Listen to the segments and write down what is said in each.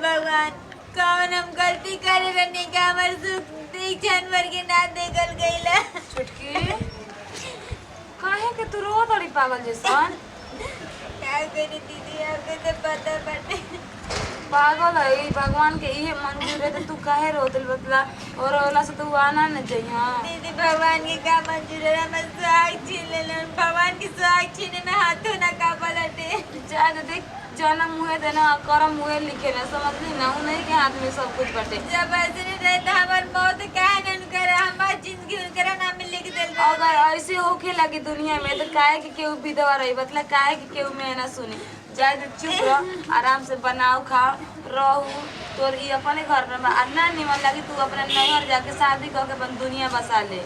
भगवान कौन हम गलती करे रहने का हमार सुख देख जानवर के ना देखल गईला। छुटकी काहे के तू रो तड़ी पागल जैसन? क्या करी दीदी आपके तो पता बटे। पागल है भगवान के ये मंजूर है तो तू काहे रोतल बतला और ओला से तू आना न चाहिए। दीदी भगवान के का मंजूर है हमार सुहाग छीन लेलन। भगवान की सुहाग छीने में हाथों ना कापल हटे। जा देख जन्म हुए थे ना कर्म हुए लिखे ना समझली ना उन्हीं के हाथ में सब कुछ बटे। जब ऐसे नहीं रहे तो हमार मौत काहे न करे हमार जिंदगी उनकरा नाम में लिख देल। अगर ऐसे होके लगी दुनिया में तो काहे के केहू विधवा रही बतला काहे के केहू में ना सुनी। जाए तो चुप रह आराम से बनाओ खाओ रहू तोर ई अपने घर में आ ना निमन लगी तू अपने नैहर जाके शादी करके अपन दुनिया बसा ले।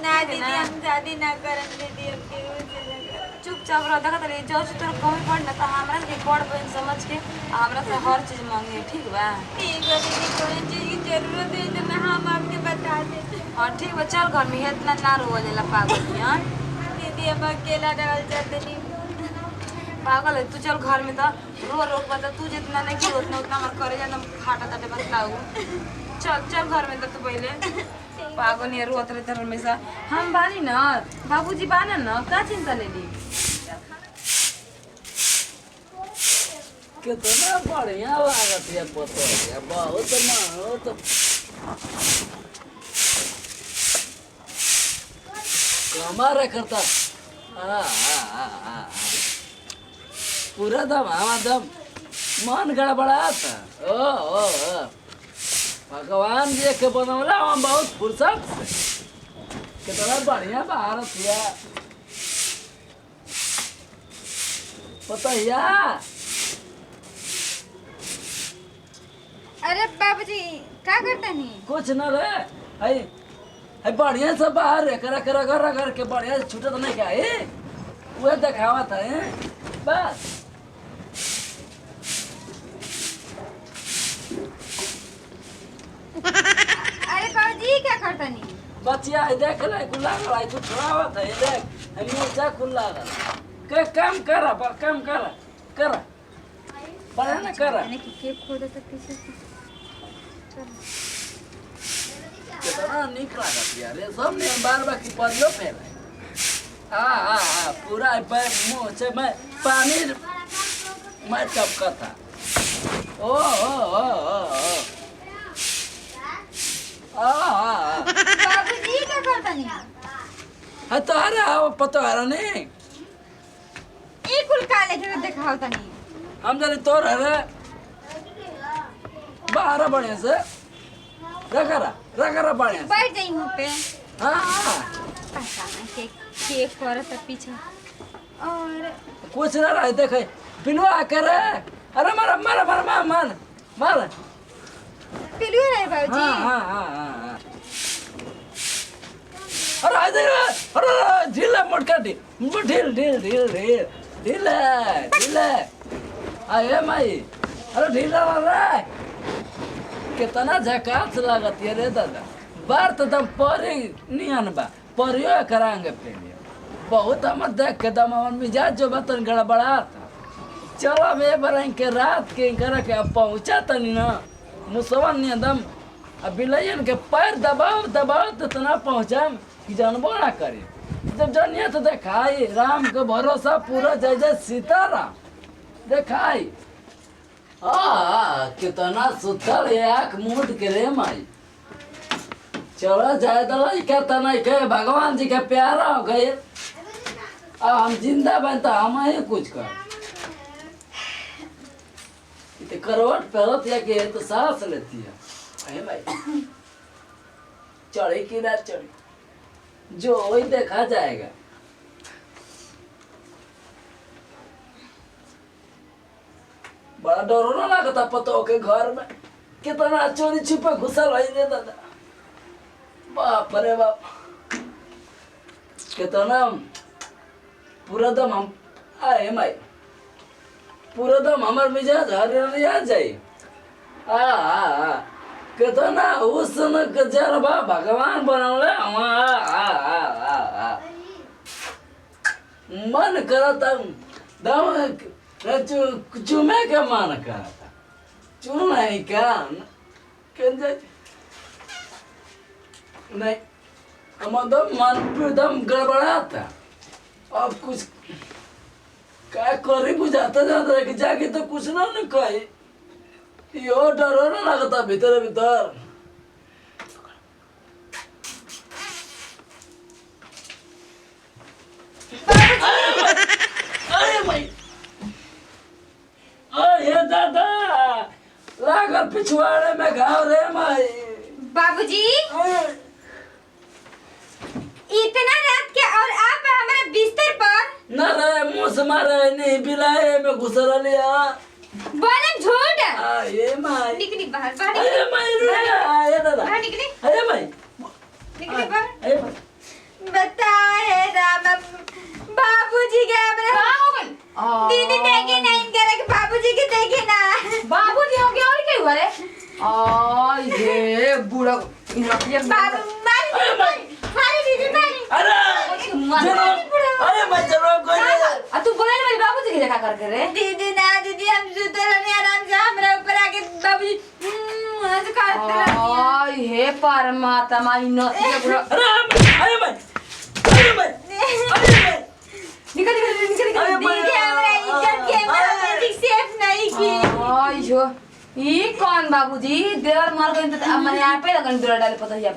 ना दीदी हम शादी ना करन दीदी अब केहू से ना करन। चुपचाप रह देखत रही जो तोर कमी पड़ ना तो हमरा के बड़ बहन समझ के हमरा से हर चीज मांगे ठीक बा। ठीक है दीदी कोई चीज की जरूरत है तो मैं हम आपके बता देते। हां ठीक बा चल घर में इतना ना रो जाला पागल हियां। दीदी हम अकेला रहल चाहते नहीं। पागल है तू चल घर में तो रो रो बता तू जितना नहीं की उतना उतना मत करे जा खाटा ताटे बतलाऊ। चल चल घर में तो तू पहले पागल नहीं रोत रहे तर हमेशा हम बानी ना बाबूजी बाना ना का चिंता ले ली। कितना बढ़िया लागत है पतोहिया बहुत बहुत कमारे करता पूरा दम हमारा दम मन गड़बड़ा था। ओ भगवान जी के बनौला हम बहुत फुर्सत से कितना बढ़िया भारत है पतोहिया। अरे बाबूजी क्या करता नहीं? कुछ न रे है बढ़िया से बाहर रे करा करा करा करके बढ़िया से छूटत नहीं क्या है वो दिखावा था बस। अरे बाबूजी क्या करता नहीं? बचिया है देख ले कुल लागल है तू छुड़ावत है देख हम नीचा कुल लागल के काम करा काम करा करा बढ़िया ना करा के खोदे तो पीछे कितना निक लागत यार ये सब ने बार बार की परियो फैला पूरा पैर मुंह से मैं पानी मैं टपका था। ओ बाबूजी क्या करता नहीं? है तो आ रहा पता आ रहा नहीं एक कुल काले जो दिखावता नहीं हम जाने तो रहे बाहर बढ़िया से रखा बढ़िया से बैठ जाई मुंह पे। हाँ पता नहीं के करता पीछे और कुछ ना रहे देखे पिलवा करे अरे मारा मारा मारा मारा मारा मारा पिलू रहे बाबूजी। हाँ अरे आ देख अरे ढीला मोटका ढील ढील ढील ढील ढीला ढीला आये माई अरे ढीला रे कितना झकास लागत है रे दादा बार तो दम परी नियन बा परियो कराएंगे पहले बहुत हम देख के दम हमर मिजाज जो बतन गड़बड़ा था। चलो बे बरन के रात के कर के अब पहुंचा तनी ना मुसवन ने दम अब बिलयन के पैर दबाव दबाव तो तना पहुंचम कि जानबो ना करे जब जानिए तो देखाई राम के भरोसा पूरा जय जय सीताराम देखाई कितना सुतल एक मूड के रे माई चलो जाए दलाई क्या तना के भगवान जी के प्यारा हो गए अब हम जिंदा बनता हम ही कुछ कर तो करवट पहलत या के तो सांस लेती है अरे भाई चढ़ी कि ना चढ़ी जो वही देखा जाएगा। बड़ा डरो ना लगता पतो के घर में कितना चोरी छुपे घुसल है रे दादा बाप रे बाप कितना पूरा दम हम आए माई पूरा दम हमार मिजाज हरिया जाए कितना उसन के जरबा भगवान बनौले मन करता दम चूमे के मन करता चुन नहीं क्या कहते नहीं मतलब मन पे एकदम गड़बड़ा था अब कुछ क्या करे बुझाता जाता है कि जाके तो कुछ ना न कहे यो डरो ना लगता भीतर भीतर अरे भाई ये दादा लागल पिछवाड़े में घाव रे माई बाबूजी इतना रात के और आप हमारे बिस्तर पर न रे मुंह से मारे नहीं बिलाए में घुसर लिया बोले झूठ ये माई निकली बाहर बाहर अरे माई रे ये दादा बाहर निकली अरे माई निकली बाहर अरे माई बताए राम बाबूजी के दीदी देखे नहीं करे कि बाबूजी के देखे ना बाबूजी हो गया और क्या हुआ रे ये बूढ़ा बाबू अरे माई मारी दीदी मारी अरे चलो अरे माई चलो कोई नहीं तू बोले ना मेरे बाबूजी की जगह कर रे दीदी ना दीदी हम सुते रहने आराम से हमरा ऊपर आके बाबूजी आज खाते रहनी हे परमात्मा इन अरे माई अरे माई निकल निकल निकल अरे माई दीदी हमरा इज्जत के बाबूजी सेफ नहीं की यो ये कौन बाबूजी देवर मर गए तो अब मैंने यहाँ पे लगन दूर डाले पता है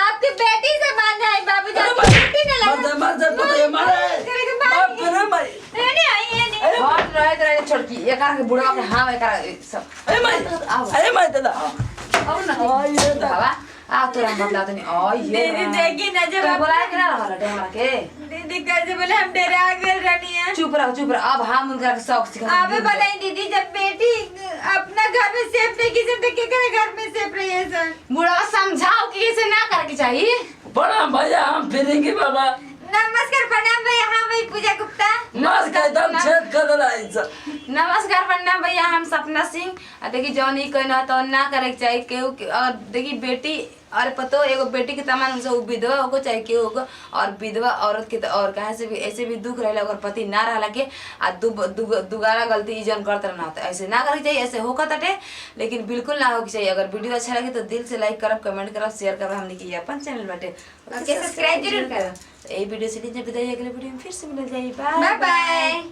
आपकी बेटी से मान है बाबूजी अरे आपकी माई बेटी ने लगा मत पता है मारे तेरे को मार अरे माई नहीं आई है नहीं हट रहे छोड़की एक के बुढ़वा के हां एक सब अरे माई दादा अब ना ये बाबा आ तोरा बदला तो नहीं ये दीदी देखी ना जब तो आप बोला कि ना रहला टे हमरा के दीदी कैसे बोले हम डरा गए रहनी है चुप रहो अब हम उनका के शौक सिखा आप बताइए दीदी जब बेटी अपना घर में सेफ नहीं किसी तो के घर में सेफ रही है सर बुढ़वा समझाओ कि ऐसे ना करके चाहिए बड़ा भैया हम फिरेंगे बाबा नमस्कार प्रणाम भैया हाँ भाई पूजा गुप्ता नमस्कार एकदम छेद कर रहा नमस्कार प्रणाम भैया हम सपना सिंह देखी जौन ई कहना तो ना करे के चाहिए केहू और देखी बेटी और पतो एगो बेटी के तमाम से विधवा होको चाहे केहू होको और विधवा औरत के और कहे से भी ऐसे भी दुख रहेला अगर पति ना रहला के आ दुगारा गलती ई जन करत रहना तो ऐसे ना करे चाहिए ऐसे होका तटे लेकिन बिल्कुल ना होके चाहिए अगर वीडियो अच्छा लगे तो दिल से लाइक करब कमेंट करब शेयर करब हमने की अपन चैनल बाटे ओके सब्सक्राइब जरूर करब तो ये वीडियो से विदाई अगले वीडियो में फिर से मिल जाए बाय बाय